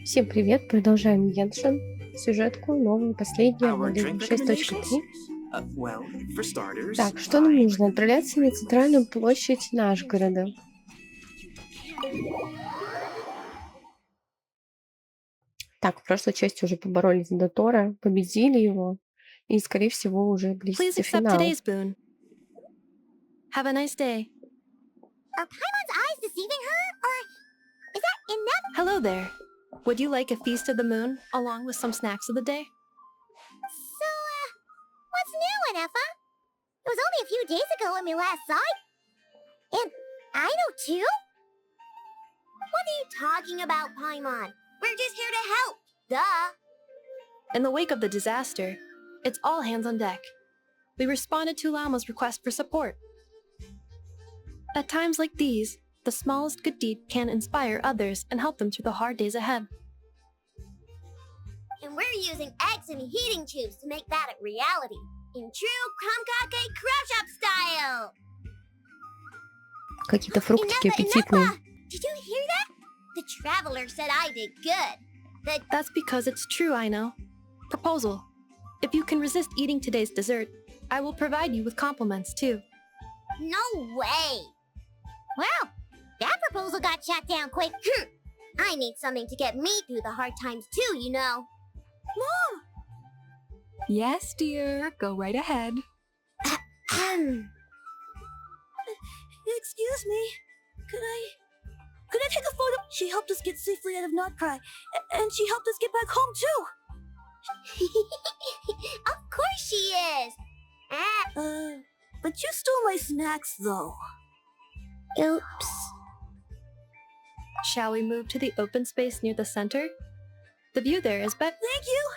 Всем привет, продолжаем Геншин. Сюжетку новую, последнюю, обновление 6.3. Так, что нам нужно? Отправляться на центральную площадь Нашгорода. Так, в прошлой части уже поборолись до Тора, победили его, и, скорее всего, уже близится финал. Have a nice day. Are Paimon's eyes deceiving her? Or is that inevitable? Hello there. Would you like a feast of the moon, along with some snacks of the day? So, what's new, Anefa? It was only a few days ago when we last saw you. And I know too? What are you talking about, Paimon? We're just here to help. Duh. In the wake of the disaster, it's all hands on deck. We responded to Lama's request for support. At times like these, the smallest good deed can inspire others and help them through the hard days ahead. And we're using eggs and heating tubes to make that a reality. In true Kromkake Craft Shop style. Какие-то фруктики аппетитные. Did you hear that? The traveler said I did good. That's because it's true, I know. Proposal. If you can resist eating today's dessert, I will provide you with compliments too. No way. Well, that proposal got shot down quick. I need something to get me through the hard times too, you know. Mom! Yes, dear. Go right ahead. Excuse me. Could I take a photo? She helped us get safely out of Notcry, and she helped us get back home too. Of course she is. But you stole my snacks though. Oops. Shall we move to the open space near the center? The view there is better. Thank you.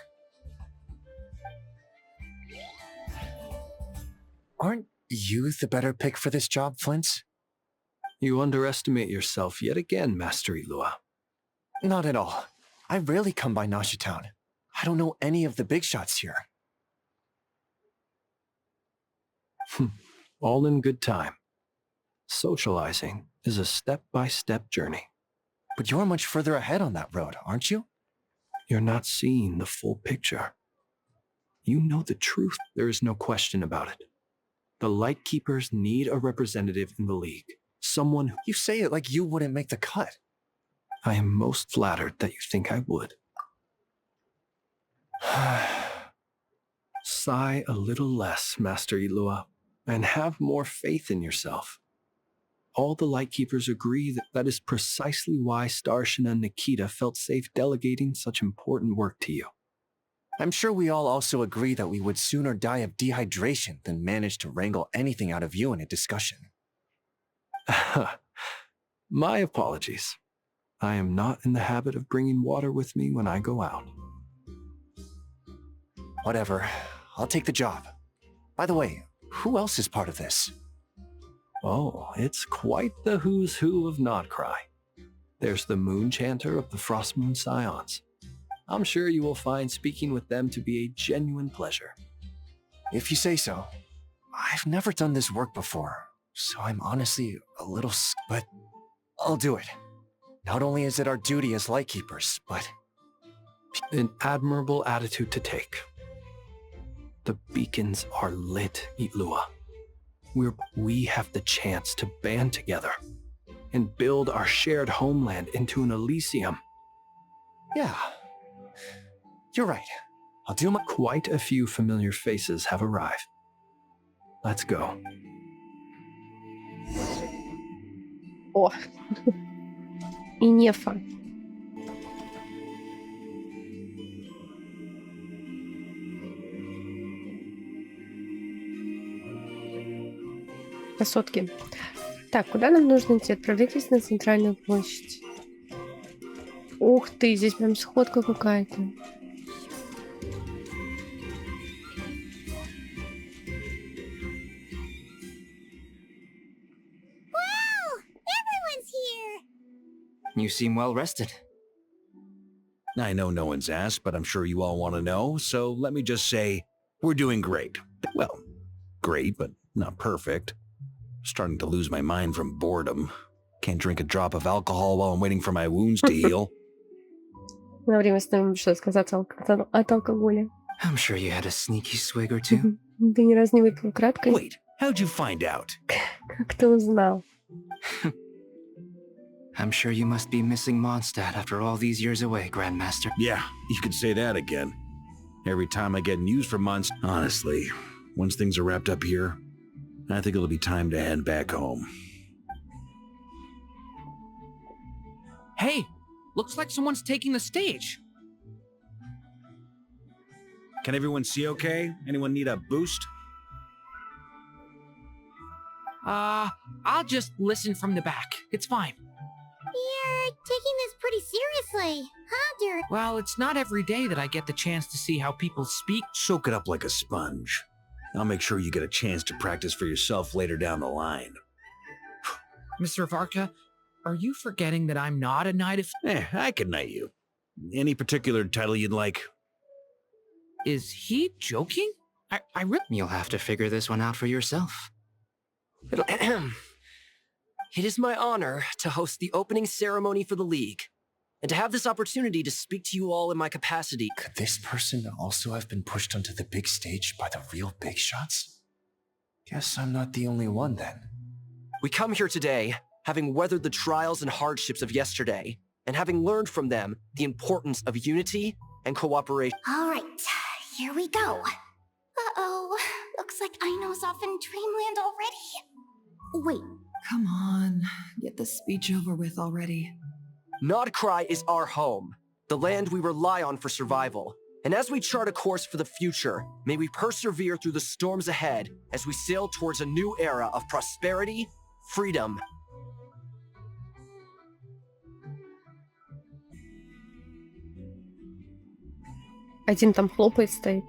Aren't you the better pick for this job, Flint? You underestimate yourself yet again, Master Ilua. Not at all. I rarely come by Nashi Town. I don't know any of the big shots here. All in good time. Socializing is a step-by-step journey. But you're much further ahead on that road, aren't you? You're not seeing the full picture. You know the truth. There is no question about it. The Lightkeepers need a representative in the league. Someone who... You say it like you wouldn't make the cut. I am most flattered that you think I would. Sigh a little less, Master Ilua, and have more faith in yourself. All the Lightkeepers agree that that is precisely why Starshina and Nikita felt safe delegating such important work to you. I'm sure we all also agree that we would sooner die of dehydration than manage to wrangle anything out of you in a discussion. My apologies. I am not in the habit of bringing water with me when I go out. Whatever. I'll take the job. By the way, who else is part of this? Oh, it's quite the who's who of Notcry. There's the Moon Chanter of the Frostmoon Scions. I'm sure you will find speaking with them to be a genuine pleasure. If you say so. I've never done this work before, so I'm honestly a little but I'll do it. Not only is it our duty as Lightkeepers, but... An admirable attitude to take. The beacons are lit, Ilua. We have the chance to band together and build our shared homeland into an Elysium. Yeah, you're right. I'll do my... Quite a few familiar faces have arrived. Let's go. О, Инефа. Красотки. Так, куда нам нужно идти? Отправляйтесь на центральную площадь. Ух ты, здесь прям сходка какая-то. Wow! Everyone's here! You seem well rested. I know no one's asked, but I'm sure you all want to know, so let me just say, we're doing great. Well, great, but not perfect. Starting to lose my mind from boredom. Can't drink a drop of alcohol while I'm waiting for my wounds to heal. На время становим что отказаться от алкоголя. I'm sure you had a sneaky swig or two. Ты ни разу не выпил краткой? Wait, how'd you find out? Как ты узнал? I'm sure you must be missing Mondstadt after all these years away, Grandmaster. Yeah, you could say that again. Every time I get news from months, honestly, once things are wrapped up here, I think it'll be time to head back home. Hey, looks like someone's taking the stage. Can everyone see okay? Anyone need a boost? I'll just listen from the back. It's fine. You're taking this pretty seriously, huh, dear? Well, it's not every day that I get the chance to see how people speak. Soak it up like a sponge. I'll make sure you get a chance to practice for yourself later down the line. Mr. Varka, are you forgetting that I'm not a knight of... I can knight you. Any particular title you'd like? Is he joking? I really... You'll have to figure this one out for yourself. It is my honor to host the opening ceremony for the League, and to have this opportunity to speak to you all in my capacity. Could this person also have been pushed onto the big stage by the real big shots? Guess I'm not the only one then. We come here today, having weathered the trials and hardships of yesterday, and having learned from them the importance of unity and cooperation. All right, here we go. Uh-oh, looks like Aino's off in Dreamland already. Wait, Come on, get the speech over with already. Nodcry is our home, the land we rely on for survival. And as we chart a course for the future, may we persevere through the storms ahead as we sail towards a new era of prosperity, freedom. Один там хлопает, стоит.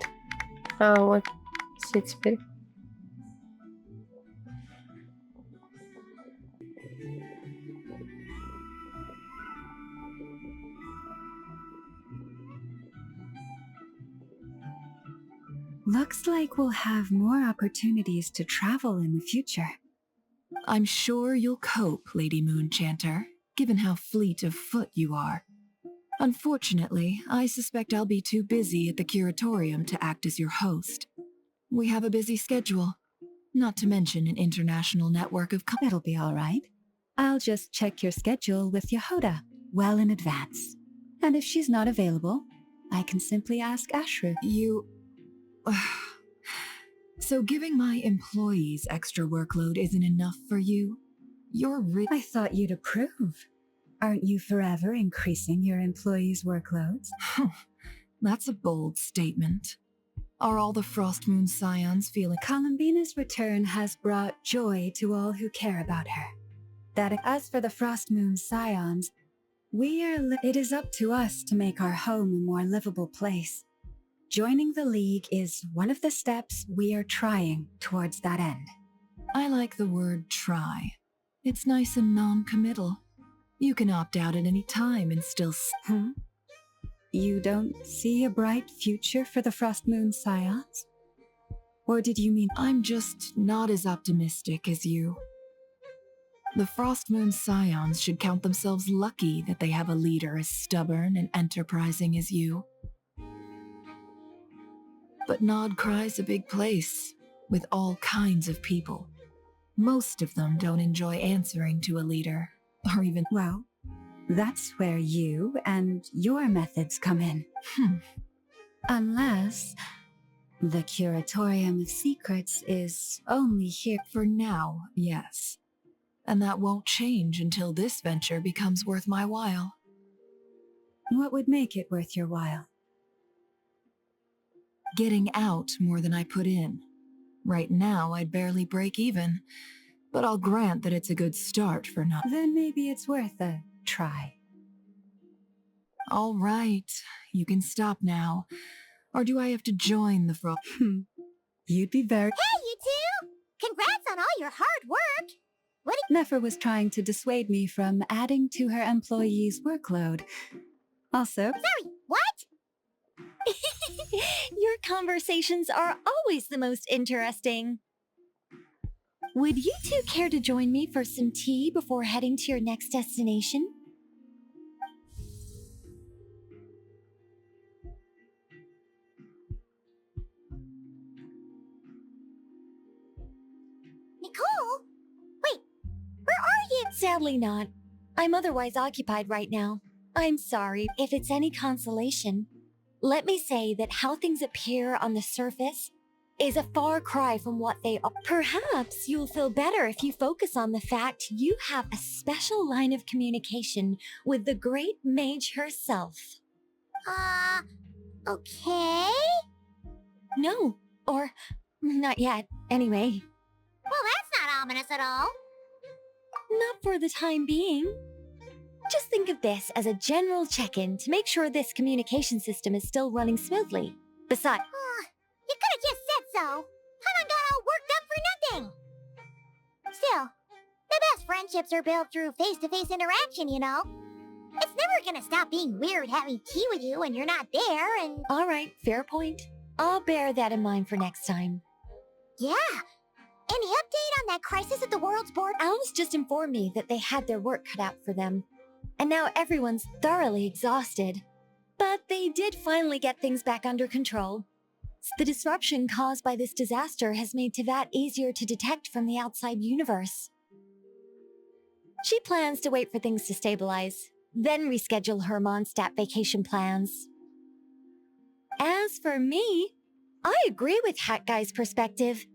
А, вот. Все теперь. Looks like we'll have more opportunities to travel in the future. I'm sure you'll cope, Lady Moonchanter, given how fleet of foot you are. Unfortunately, I suspect I'll be too busy at the curatorium to act as your host. We have a busy schedule, not to mention an international network of... It'll be all right. I'll just check your schedule with Yehoda well in advance. And if she's not available, I can simply ask Ashru. So giving my employees extra workload isn't enough for you? I thought you'd approve. Aren't you forever increasing your employees' workloads? That's a bold statement. Are all the Frost Moon Scions feeling... Columbina's return has brought joy to all who care about her. As for the Frost Moon Scions, it is up to us to make our home a more livable place. Joining the League is one of the steps we are trying towards that end. I like the word try. It's nice and non-committal. You can opt out at any time and still... You don't see a bright future for the Frost Moon Scions? Or did you mean... I'm just not as optimistic as you. The Frost Moon Scions should count themselves lucky that they have a leader as stubborn and enterprising as you. But Nodcry's a big place, with all kinds of people. Most of them don't enjoy answering to a leader, or even... Well, that's where you and your methods come in. Unless the Curatorium of Secrets is only here... For now, yes. And that won't change until this venture becomes worth my while. What would make it worth your while? Getting out more than I put in. Right now, I'd barely break even, but I'll grant that it's a good start for now. Then maybe it's worth a try. All right, you can stop now. Or do I have to join the frog? You'd be very... Hey, you two! Congrats on all your hard work! Nefer was trying to dissuade me from adding to her employees' workload. Also... Sorry, what? Your conversations are always the most interesting. Would you two care to join me for some tea before heading to your next destination? cool. Wait, where are you? Sadly not. I'm otherwise occupied right now. I'm sorry if it's any consolation. Let me say that how things appear on the surface is a far cry from what they are. Perhaps you'll feel better if you focus on the fact you have a special line of communication with the great mage herself. Okay? No, or not yet, anyway. Well, that's not ominous at all. Not for the time being. Just think of this as a general check-in to make sure this communication system is still running smoothly. Besides, You could have just said so. Haven't got all worked up for nothing. Still, the best friendships are built through face-to-face interaction, you know. It's never gonna stop being weird having tea with you when you're not there, and... all right, fair point. I'll bear that in mind for next time. Yeah. Any update on that crisis at the World's Board? Alice just informed me that they had their work cut out for them. And now everyone's thoroughly exhausted. But they did finally get things back under control. The disruption caused by this disaster has made Tevat easier to detect from the outside universe. She plans to wait for things to stabilize, then reschedule her Mondstadt vacation plans. As for me, I agree with Hat Guy's perspective.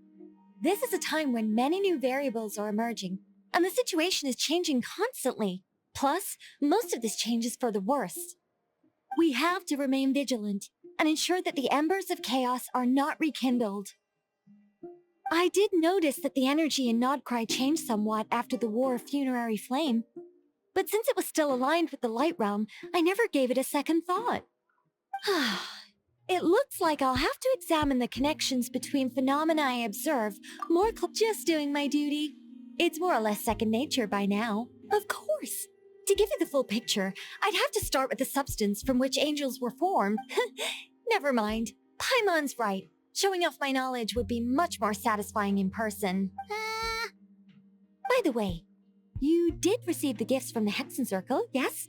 This is a time when many new variables are emerging, and the situation is changing constantly. Plus, most of this change is for the worse. We have to remain vigilant and ensure that the embers of chaos are not rekindled. I did notice that the energy in Nodcry changed somewhat after the War of Funerary Flame, but since it was still aligned with the Light Realm, I never gave it a second thought. It looks like I'll have to examine the connections between phenomena I observe just doing my duty. It's more or less second nature by now. Of course. To give you the full picture, I'd have to start with the substance from which angels were formed. Never mind. Paimon's right. Showing off my knowledge would be much more satisfying in person. By the way, you did receive the gifts from the Hexen Circle, yes?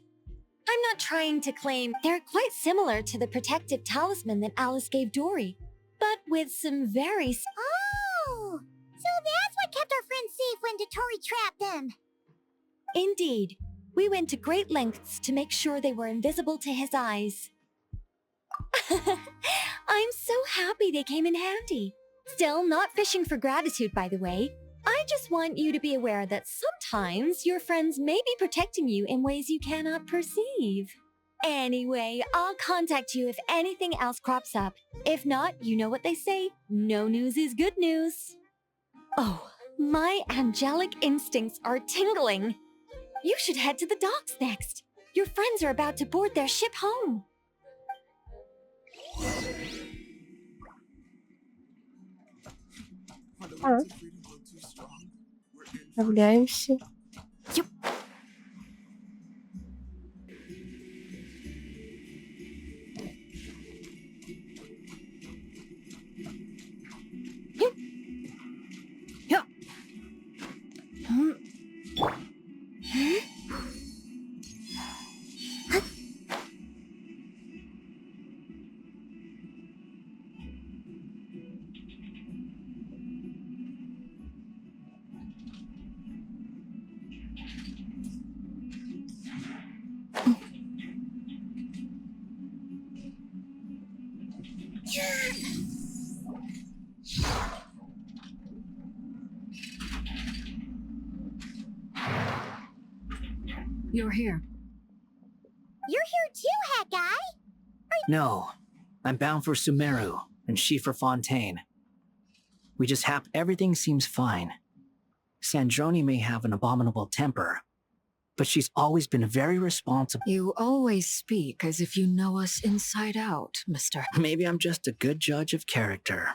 I'm not trying to claim they're quite similar to the protective talisman that Alice gave Dory, but with some very... Oh! So that's what kept our friends safe when Dotori trapped them. Indeed. We went to great lengths to make sure they were invisible to his eyes. I'm so happy they came in handy. Still, not fishing for gratitude, by the way. I just want you to be aware that sometimes your friends may be protecting you in ways you cannot perceive. Anyway, I'll contact you if anything else crops up. If not, you know what they say, no news is good news. Oh, my angelic instincts are tingling. You should head to the docks next. Your friends are about to board their ship home. Отправляемся. You're here. You're here too, Hat Guy. No, I'm bound for Sumeru and she for Fontaine. We just everything seems fine. Sandrone may have an abominable temper, but she's always been very responsible. You always speak as if you know us inside out, Mr. Maybe I'm just a good judge of character.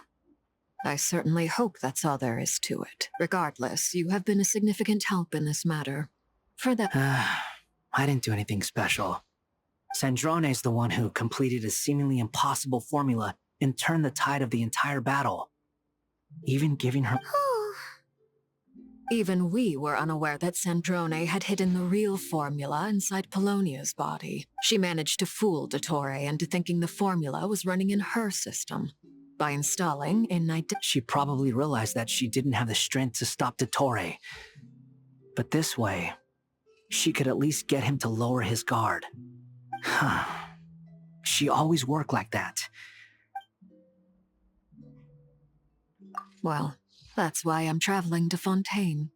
I certainly hope that's all there is to it. Regardless, you have been a significant help in this matter. For the... I didn't do anything special. Sandrone's the one who completed a seemingly impossible formula and turned the tide of the entire battle. Even giving her... Even we were unaware that Sandrone had hidden the real formula inside Polonia's body. She managed to fool Dottore into thinking the formula was running in her system. by installing a night. She probably realized that she didn't have the strength to stop Dottore. But this way, she could at least get him to lower his guard. She always worked like that. Well, that's why I'm traveling to Fontaine.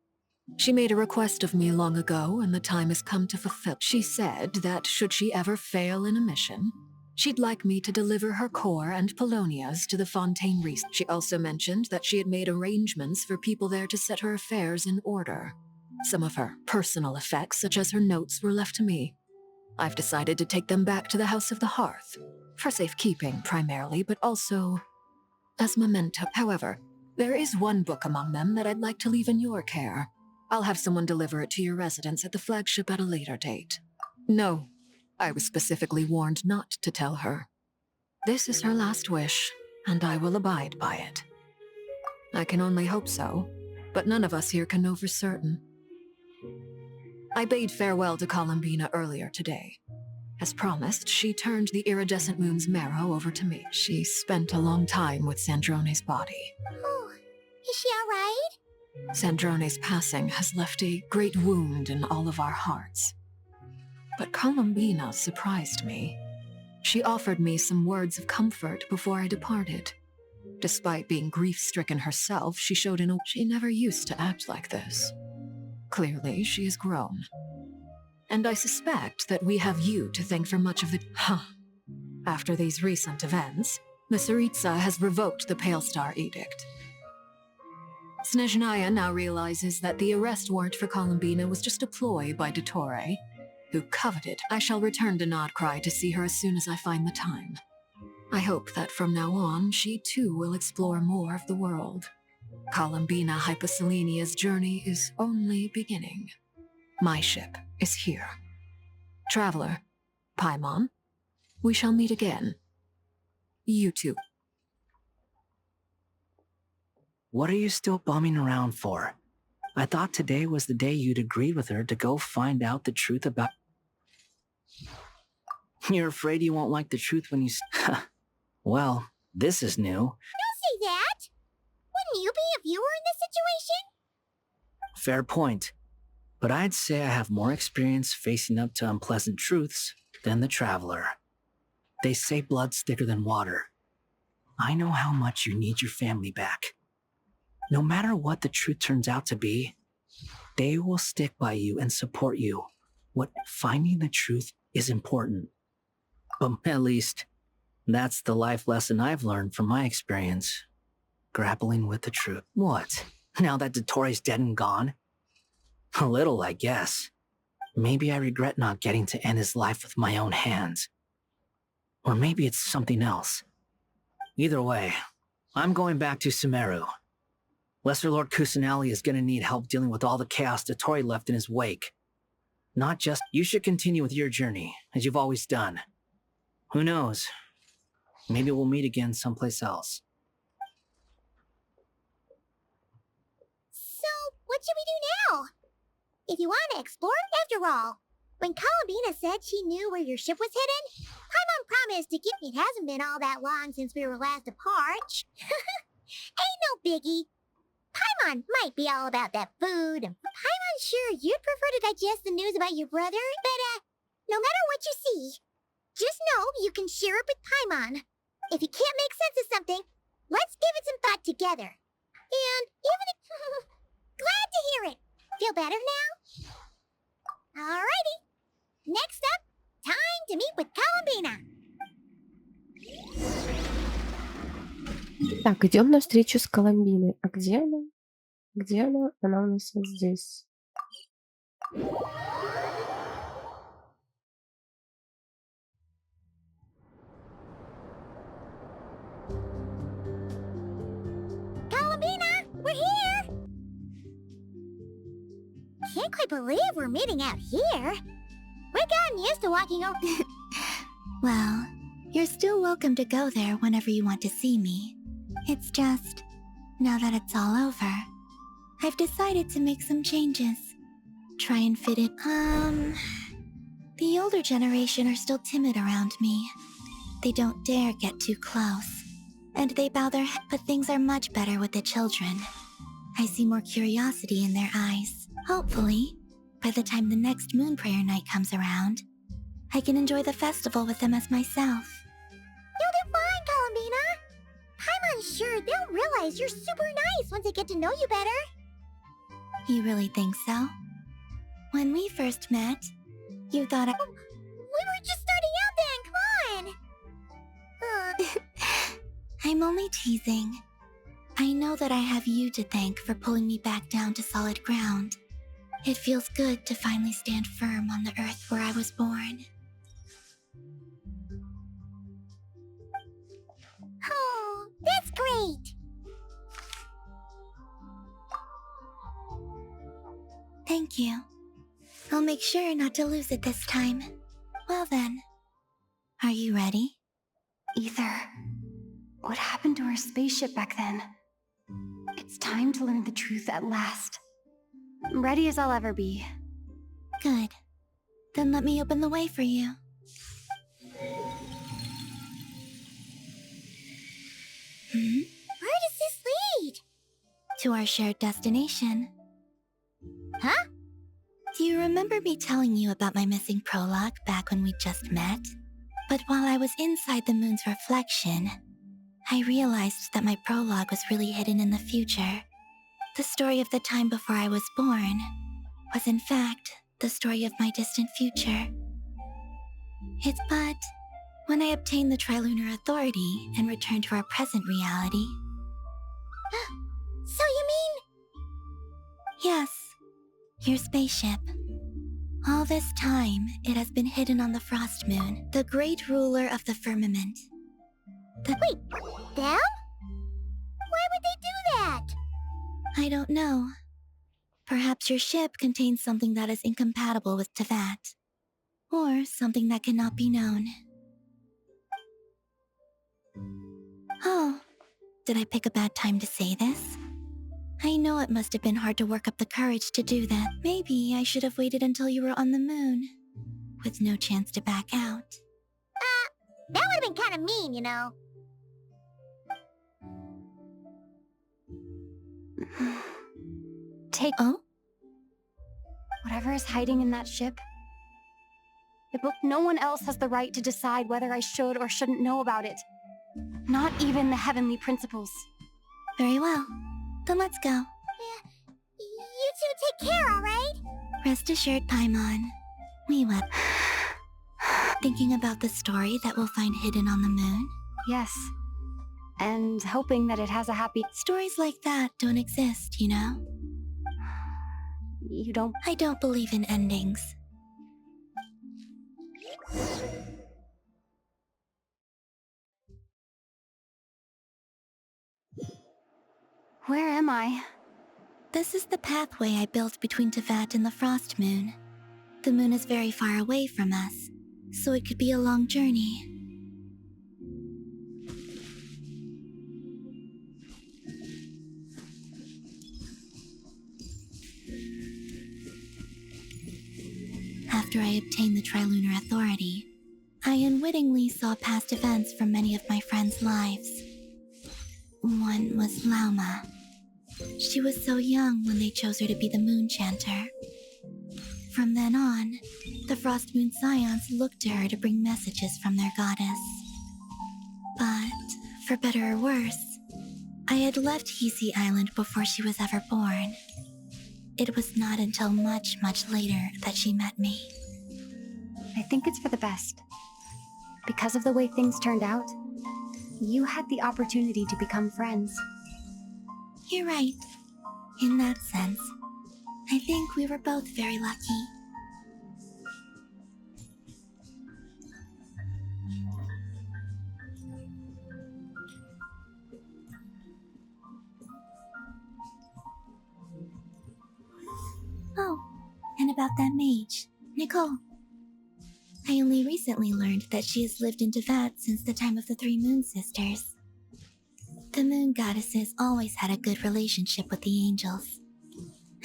She made a request of me long ago, and the time has come to fulfill. She said that should she ever fail in a mission, she'd like me to deliver her core and Polonia's to the Fontaine Reese. She also mentioned that she had made arrangements for people there to set her affairs in order. Some of her personal effects, such as her notes, were left to me. I've decided to take them back to the House of the Hearth, for safekeeping primarily, but also as memento. However, there is one book among them that I'd like to leave in your care. I'll have someone deliver it to your residence at the flagship at a later date. No, I was specifically warned not to tell her. This is her last wish, and I will abide by it. I can only hope so, but none of us here can know for certain. I bade farewell to Columbina earlier today. As promised, she turned the iridescent moon's marrow over to me. She spent a long time with Sandrone's body. Oh, is she alright? Sandrone's passing has left a great wound in all of our hearts. But Columbina surprised me. She offered me some words of comfort before I departed. Despite being grief-stricken herself, she showed she never used to act like this. Clearly, she has grown. And I suspect that we have you to thank for much of the... After these recent events, the Tsaritsa has revoked the Pale Star Edict. Snezhnaya now realizes that the arrest warrant for Columbina was just a ploy by Dottore, who coveted. I shall return to Nodcry to see her as soon as I find the time. I hope that from now on, she too will explore more of the world. Columbina Hyposelenia's journey is only beginning. My ship is here. Traveler, Paimon, we shall meet again. You too. What are you still bumming around for? I thought today was the day you'd agreed with her to go find out the truth about... You're afraid you won't like the truth when you... Well, this is new. Don't say that! Wouldn't you be if you were in this situation? Fair point. But I'd say I have more experience facing up to unpleasant truths than the Traveler. They say blood's thicker than water. I know how much you need your family back. No matter what the truth turns out to be, they will stick by you and support you. Finding the truth is important. But at least, that's the life lesson I've learned from my experience. Grappling with the truth. What? Now that Dottore's dead and gone? A little, I guess. Maybe I regret not getting to end his life with my own hands. Or maybe it's something else. Either way, I'm going back to Sumeru. Lesser Lord Kusanali is gonna need help dealing with all the chaos Dottore left in his wake. Not just... You should continue with your journey, as you've always done. Who knows? Maybe we'll meet again someplace else. So, what should we do now? If you want to explore, after all, when Columbina said she knew where your ship was hidden, Paimon promised to give it hasn't been all that long since we were last apart. Ain't no biggie. Paimon might be all about that food, and Paimon's sure you'd prefer to digest the news about your brother, but, no matter what you see, just know you can share it with Paimon. If you can't make sense of something, let's give it some thought together. And even if... Glad to hear it. Feel better now? Alrighty. Next up, time to meet with Columbina. Так, идем на встречу с Коломбиной. А где она? Где она? Она у нас вот здесь. Columbina, we're here! Can't quite believe we're meeting out here. We've gotten used to walking over... Well, you're still welcome to go there whenever you want to see me. It's just, now that it's all over, I've decided to make some changes. Try and fit it. The older generation are still timid around me. They don't dare get too close. and they bow their head. But things are much better with the children. I see more curiosity in their eyes. Hopefully, by the time the next moon prayer night comes around, I can enjoy the festival with them as myself. You'll do fine, Columbina. I'm unsure they'll realize you're super nice once they get to know you better. You really think so? When we first met, you thought I... We were just starting out then, come on! I'm only teasing. I know that I have you to thank for pulling me back down to solid ground. It feels good to finally stand firm on the earth where I was born. Oh, that's great! Thank you. I'll make sure not to lose it this time. Well then, are you ready? Ether. What happened to our spaceship back then? It's time to learn the truth at last. I'm ready as I'll ever be. Good. Then let me open the way for you. Where does this lead? To our shared destination. Huh? Do you remember me telling you about my missing prologue back when we just met? But while I was inside the moon's reflection, I realized that my prologue was really hidden in the future. The story of the time before I was born was in fact the story of my distant future. But when I obtained the Trilunar Authority and returned to our present reality... So you mean... Yes, your spaceship. All this time, it has been hidden on the Frost Moon, the great ruler of the firmament. Wait, them? Why would they do that? I don't know. Perhaps your ship contains something that is incompatible with Tevat. Or something that cannot be known. Oh, did I pick a bad time to say this? I know it must have been hard to work up the courage to do that. Maybe I should have waited until you were on the moon, with no chance to back out. That would have been kind of mean, you know. Take... Oh? Whatever is hiding in that ship. No one else has the right to decide whether I should or shouldn't know about it. Not even the heavenly principles. Very well. Then let's go. You two take care, alright? Rest assured, Paimon. We will. Thinking about the story that we'll find hidden on the moon? Yes. And hoping that it has a happy... Stories like that don't exist, you know? You don't... I don't believe in endings. Where am I? This is the pathway I built between Tevat and the Frost Moon. The moon is very far away from us, so it could be a long journey. After I obtained the Trilunar Authority, I unwittingly saw past events from many of my friends' lives. One was Lauma. She was so young when they chose her to be the Moon Chanter. From then on, the Frost Moon Scions looked to her to bring messages from their goddess. But, for better or worse, I had left Hisi Island before she was ever born. It was not until much, much later that she met me. I think it's for the best. Because of the way things turned out, you had the opportunity to become friends. You're right. In that sense, I think we were both very lucky. Oh, and about that mage, Nicole. I only recently learned that she has lived in Tevat since the time of the Three Moon Sisters. The Moon Goddesses always had a good relationship with the angels.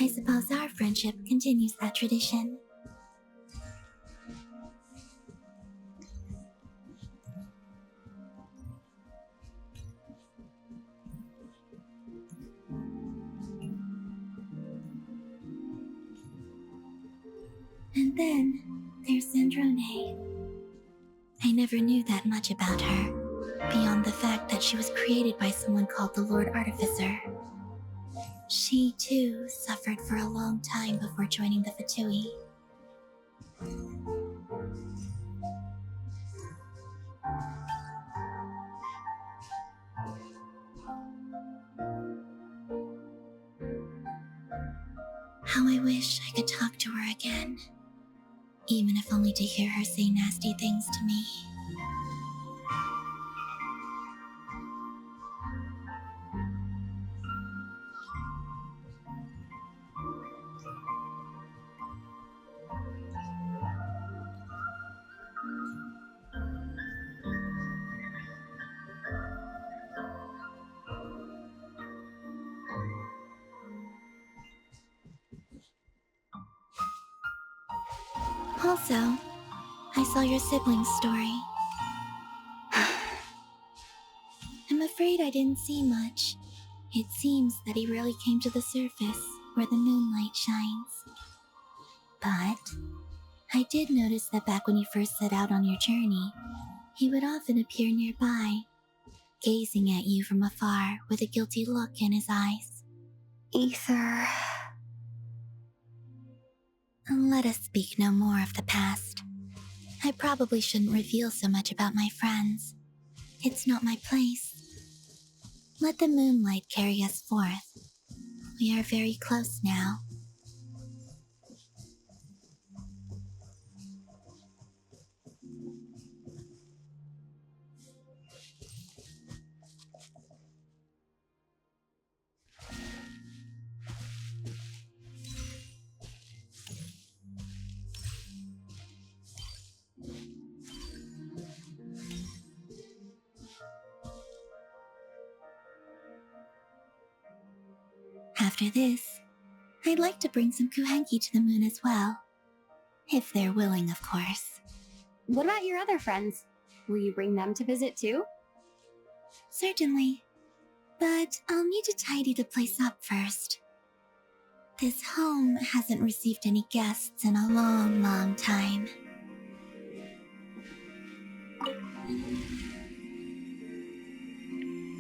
I suppose our friendship continues that tradition. And then there's Sandrone. I never knew that much about her, beyond the fact that she was created by someone called the Lord Artificer. She, too, suffered for a long time before joining the Fatui. How I wish I could talk to her again, even if only to hear her say nasty things to me. Also, I saw your sibling's story. I'm afraid I didn't see much. It seems that he rarely came to the surface where the moonlight shines. But I did notice that back when you first set out on your journey, he would often appear nearby, gazing at you from afar with a guilty look in his eyes. Ether. Let us speak no more of the past. I probably shouldn't reveal so much about my friends. It's not my place. Let the moonlight carry us forth. We are very close now. After this, I'd like to bring some kuhenki to the moon as well. If they're willing, of course. What about your other friends? Will you bring them to visit too? Certainly. But I'll need to tidy the place up first. This home hasn't received any guests in a long, long time.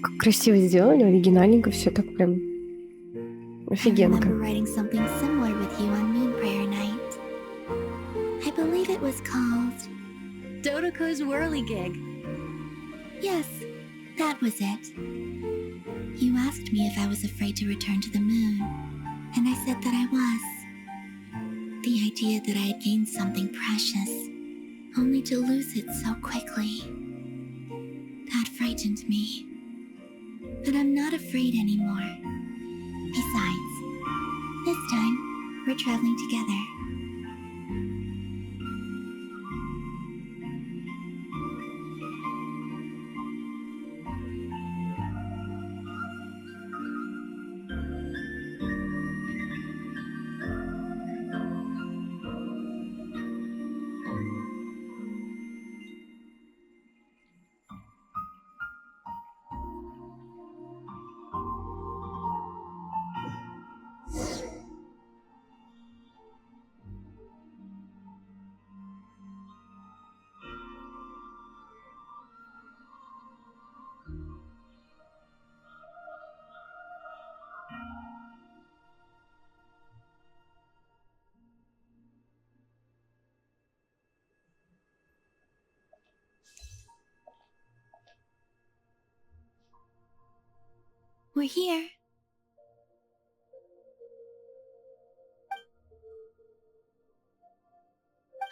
Как красиво сделали, оригинальненько, все так прям I офигенко. remember writing something similar with you on Moon Prayer Night. I believe it was called... Dodoko's whirligig. Yes, that was it. You asked me if I was afraid to return to the moon, and I said that I was. The idea that I had gained something precious, only to lose it so quickly. That frightened me. But I'm not afraid anymore. Besides, this time, we're traveling together. We're here.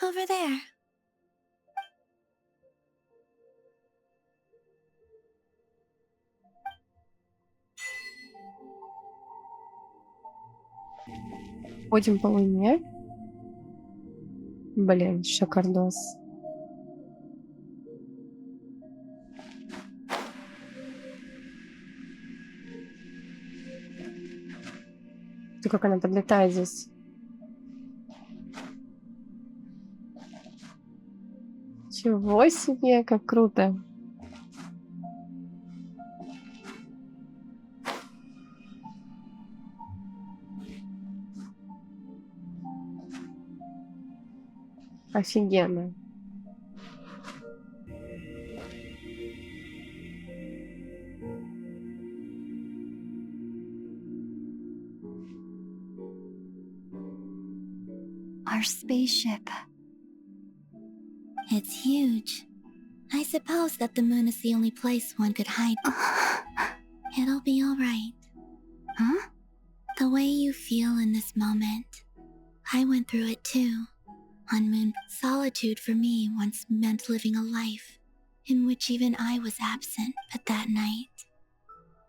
Over there. Ходим по луне. Блин, шикардос. Ты как она подлетает здесь. Чего себе, как круто. Офигенно. Our spaceship. It's huge. I suppose that the moon is the only place one could hide. It'll be alright. Huh? The way you feel in this moment. I went through it too. On Moon, solitude for me once meant living a life in which even I was absent at that night.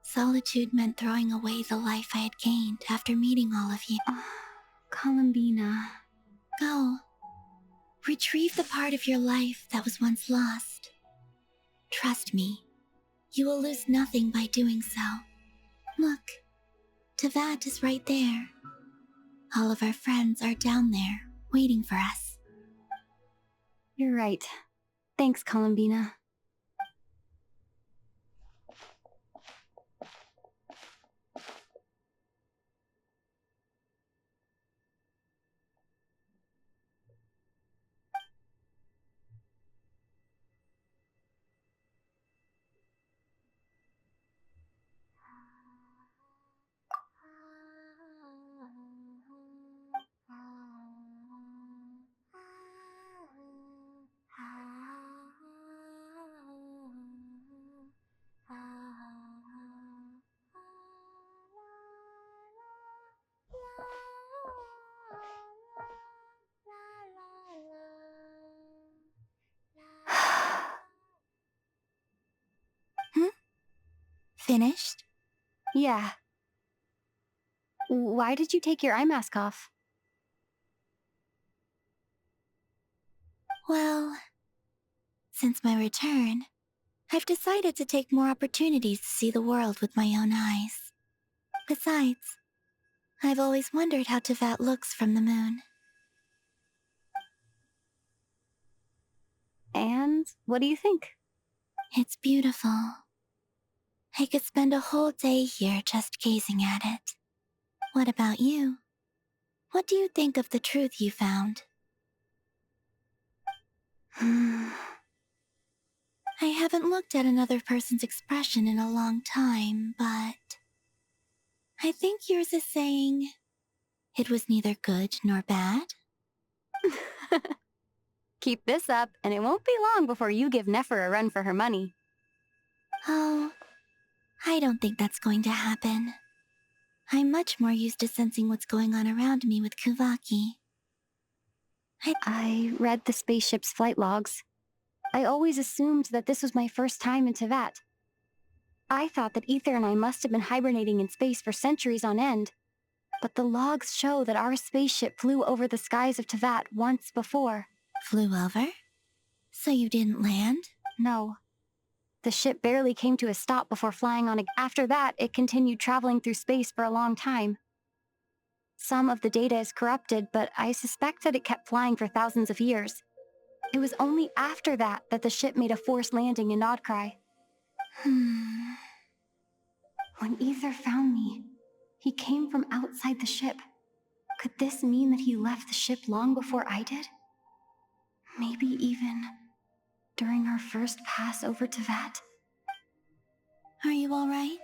Solitude meant throwing away the life I had gained after meeting all of you. Columbina. Go. Retrieve the part of your life that was once lost. Trust me, you will lose nothing by doing so. Look, Tevat is right there. All of our friends are down there, waiting for us. You're right. Thanks, Columbina. Finished? Yeah. Why did you take your eye mask off? Well, since my return, I've decided to take more opportunities to see the world with my own eyes. Besides, I've always wondered how Tevat looks from the moon. And what do you think? It's beautiful. I could spend a whole day here just gazing at it. What about you? What do you think of the truth you found? I haven't looked at another person's expression in a long time, but I think yours is saying it was neither good nor bad. Keep this up, and it won't be long before you give Nefer a run for her money. Oh, I don't think that's going to happen. I'm much more used to sensing what's going on around me with Kuvaki. I read the spaceship's flight logs. I always assumed that this was my first time in Tevat. I thought that Ether and I must have been hibernating in space for centuries on end. But the logs show that our spaceship flew over the skies of Tevat once before. Flew over? So you didn't land? No. The ship barely came to a stop before flying on. After that, it continued traveling through space for a long time. Some of the data is corrupted, but I suspect that it kept flying for thousands of years. It was only after that that the ship made a forced landing in Nodcry. When Ether found me, he came from outside the ship. Could this mean that he left the ship long before I did? Maybe even during our first pass over Tevat? Are you alright?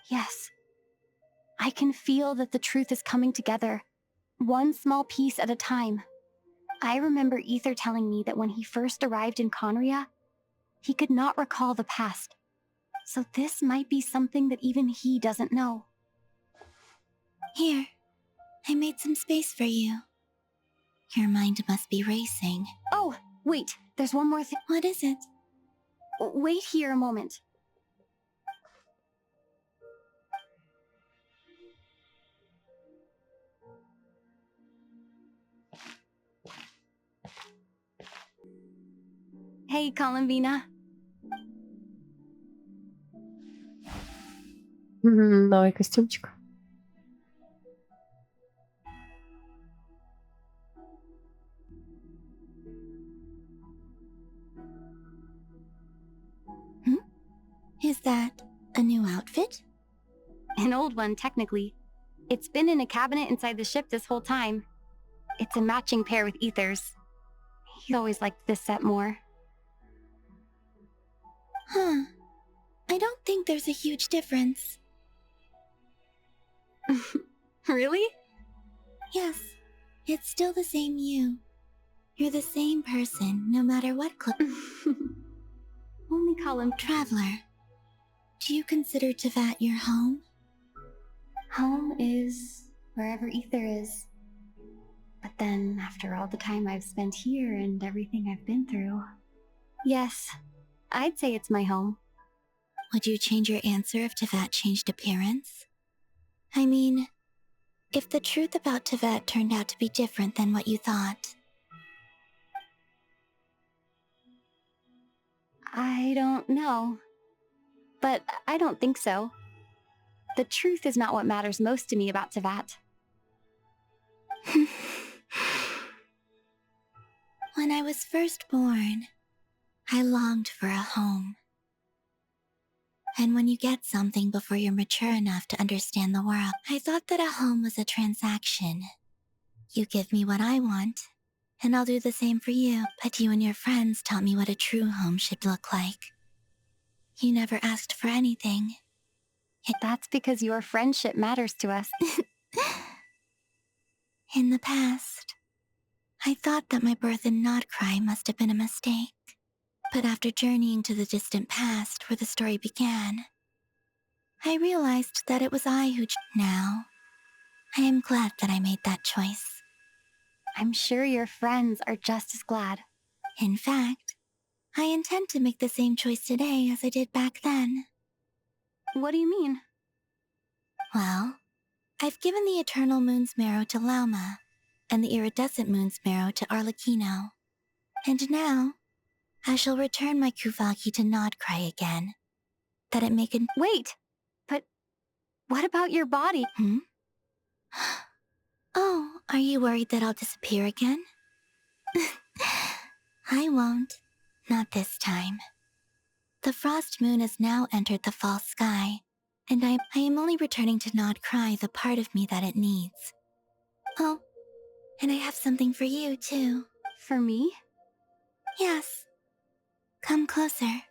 Yes. I can feel that the truth is coming together, one small piece at a time. I remember Ether telling me that when he first arrived in Conria, he could not recall the past. So this might be something that even he doesn't know. Here, I made some space for you. Your mind must be racing. Oh, wait, there's one more thing. What is it? Wait here a moment. Hey, Columbina. Новый костюмчик. Is that a new outfit? An old one, technically. It's been in a cabinet inside the ship this whole time. It's a matching pair with Ether's. You always liked this set more. Huh. I don't think there's a huge difference. Really? Yes. It's still the same you. You're the same person, no matter what Only call him Traveler. Do you consider Tevat your home? home is wherever Ether is. But then, after all the time I've spent here and everything I've been through, yes, I'd say it's my home. Would you change your answer if Tevat changed appearance? I mean, if the truth about Tevat turned out to be different than what you thought. I don't know. But I don't think so. The truth is not what matters most to me about Tevat. When I was first born, I longed for a home. And when you get something before you're mature enough to understand the world, I thought that a home was a transaction. You give me what I want, and I'll do the same for you. But you and your friends taught me what a true home should look like. You never asked for anything. That's because your friendship matters to us. In the past, I thought that my birth in Nodcry must have been a mistake. But after journeying to the distant past where the story began, I realized that it was I who Now, I am glad that I made that choice. I'm sure your friends are just as glad. In fact, I intend to make the same choice today as I did back then. What do you mean? Well, I've given the Eternal Moon's Marrow to Lauma, and the Iridescent Moon's Marrow to Arlecchino. And now, I shall return my Kuvagi to Nodcry again, that it may Wait! But what about your body? Oh, are you worried that I'll disappear again? I won't. Not this time. The Frost Moon has now entered the fall sky, and I am only returning to Nodcry the part of me that it needs. Oh, and I have something for you, too. For me? Yes. Come closer.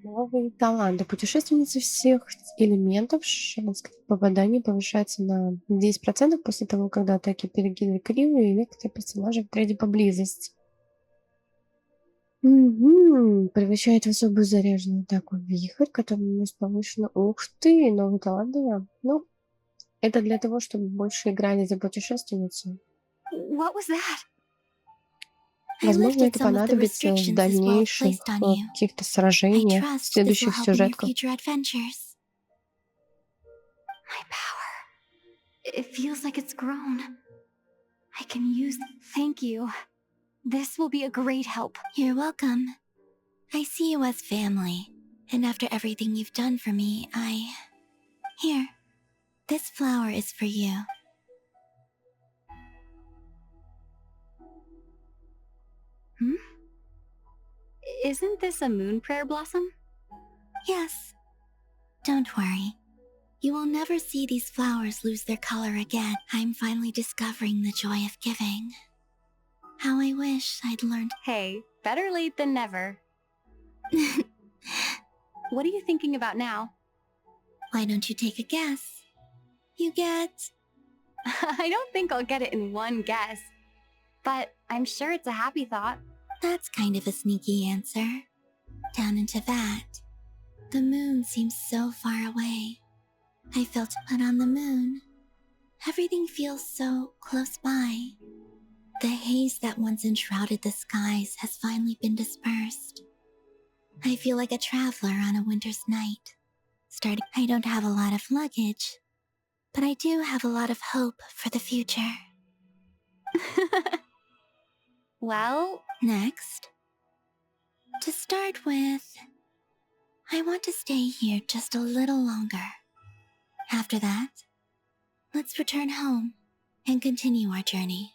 Новые таланты. Путешественницы всех элементов. Шанс попадания повышается на 10% после того, когда атаки перекинули кривые, и некоторые персонажи в трейде поблизости. Превращает в особую заряженную атаку вихрь, который наносит повышенно. Ух ты, новый талант, да. Ну, это для того, чтобы больше играли за путешественницу. What was that? Возможно, это понадобится в дальнейших каких-то сражениях, следующих сюжетках. My power. It feels like it's grown. I can use... Thank you. This will be a great help. You're welcome. I see you as family, and after everything you've done for me, Here, this flower is for you. Isn't this a moon prayer blossom? Yes. Don't worry. You will never see these flowers lose their color again. I'm finally discovering the joy of giving. How I wish I'd learned... Hey, better late than never. What are you thinking about now? Why don't you take a guess? You get... I don't think I'll get it in one guess. But I'm sure it's a happy thought. That's kind of a sneaky answer. Down into that, the moon seems so far away. I felt it on the moon. Everything feels so close by. The haze that once enshrouded the skies has finally been dispersed. I feel like a traveler on a winter's night. I don't have a lot of luggage, but I do have a lot of hope for the future. Well... Next. To start with, I want to stay here just a little longer. After that, let's return home and continue our journey.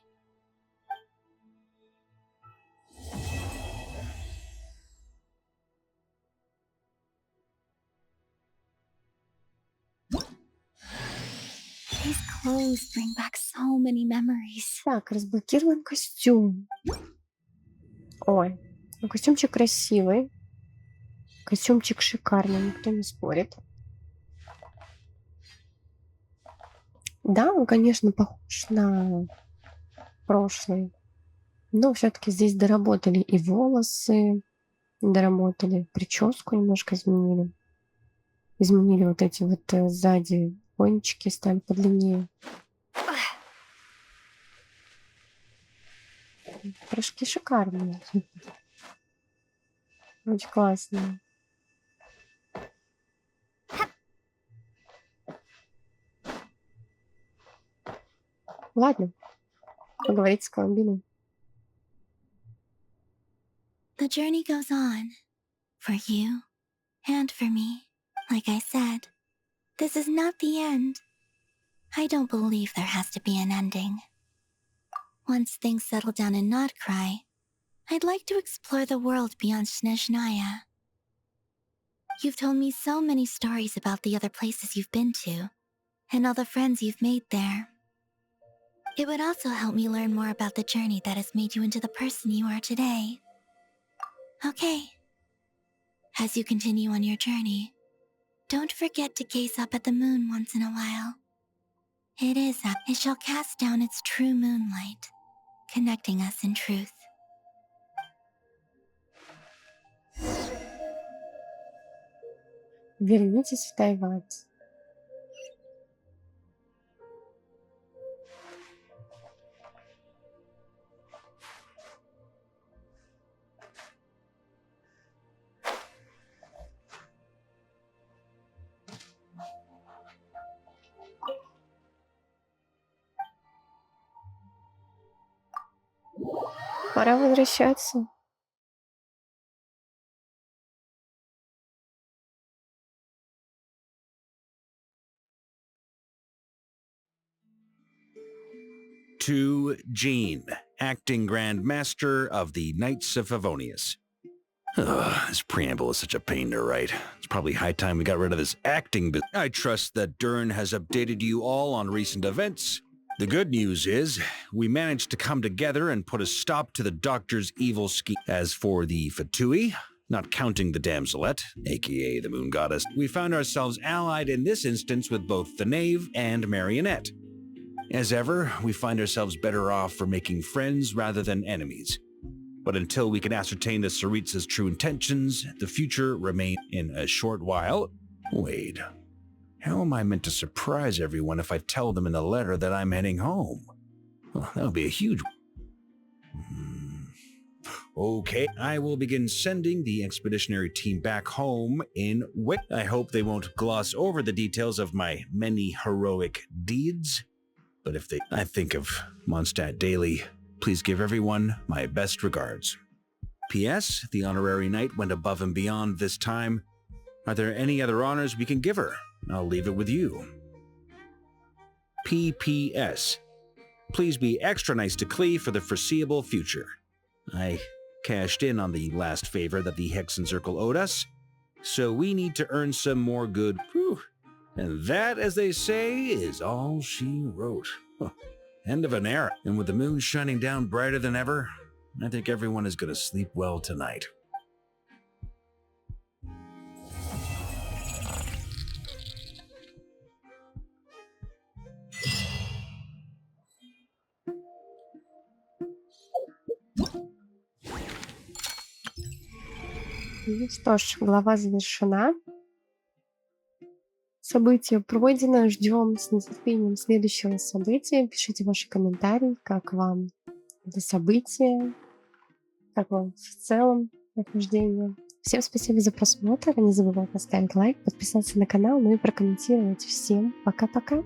clothes bring back so many memories. Так, разблокируем костюм. Ой, ну костюмчик красивый. Костюмчик шикарный, никто не спорит. Да, он, конечно, похож на прошлый. Но все-таки здесь доработали и волосы, доработали прическу, немножко изменили. Изменили вот эти вот сзади кончики, стали подлиннее. Прыжки шикарные. Очень классные. Ладно, поговорить с Колумбиной. The journey goes on. For you and for me. Like I said, this is not the end. I don't believe there has to be an ending. Once things settle down in Not Cry, I'd like to explore the world beyond Snezhnaya. You've told me so many stories about the other places you've been to, and all the friends you've made there. It would also help me learn more about the journey that has made you into the person you are today. Okay. As you continue on your journey, don't forget to gaze up at the moon once in a while. It shall cast down its true moonlight, connecting us in truth. Вернитесь в Тайвань. Пора возвращаться. To Jean, acting Grand Master of the Knights of Favonius. This preamble is such a pain to write. It's probably high time we got rid of this acting bit. I trust that Dern has updated you all on recent events. The good news is, we managed to come together and put a stop to the Doctor's evil scheme. As for the Fatui, not counting the Damselette, aka the Moon Goddess, we found ourselves allied in this instance with both the Knave and Marionette. As ever, we find ourselves better off for making friends rather than enemies. But until we can ascertain the Tsaritsa's true intentions, the future remains. In a short while. Wait. How am I meant to surprise everyone if I tell them in the letter that I'm heading home? Well, that would be a huge... Okay, I will begin sending the expeditionary team back home in I hope they won't gloss over the details of my many heroic deeds. But if they... I think of Mondstadt daily. Please give everyone my best regards. P.S. The honorary knight went above and beyond this time. Are there any other honors we can give her? I'll leave it with you. P.P.S. Please be extra nice to Klee for the foreseeable future. I cashed in on the last favor that the Hexen Circle owed us, so we need to earn some more good... Whew. And that, as they say, is all she wrote. Huh. End of an era. And with the moon shining down brighter than ever, I think everyone is going to sleep well tonight. Ну что ж, глава завершена. Событие пройдено. Ждем с нетерпением следующего события. Пишите ваши комментарии, как вам это событие, как вам в целом прохождение. Всем спасибо за просмотр. Не забывайте поставить лайк, подписаться на канал, ну и прокомментировать. Всем пока-пока.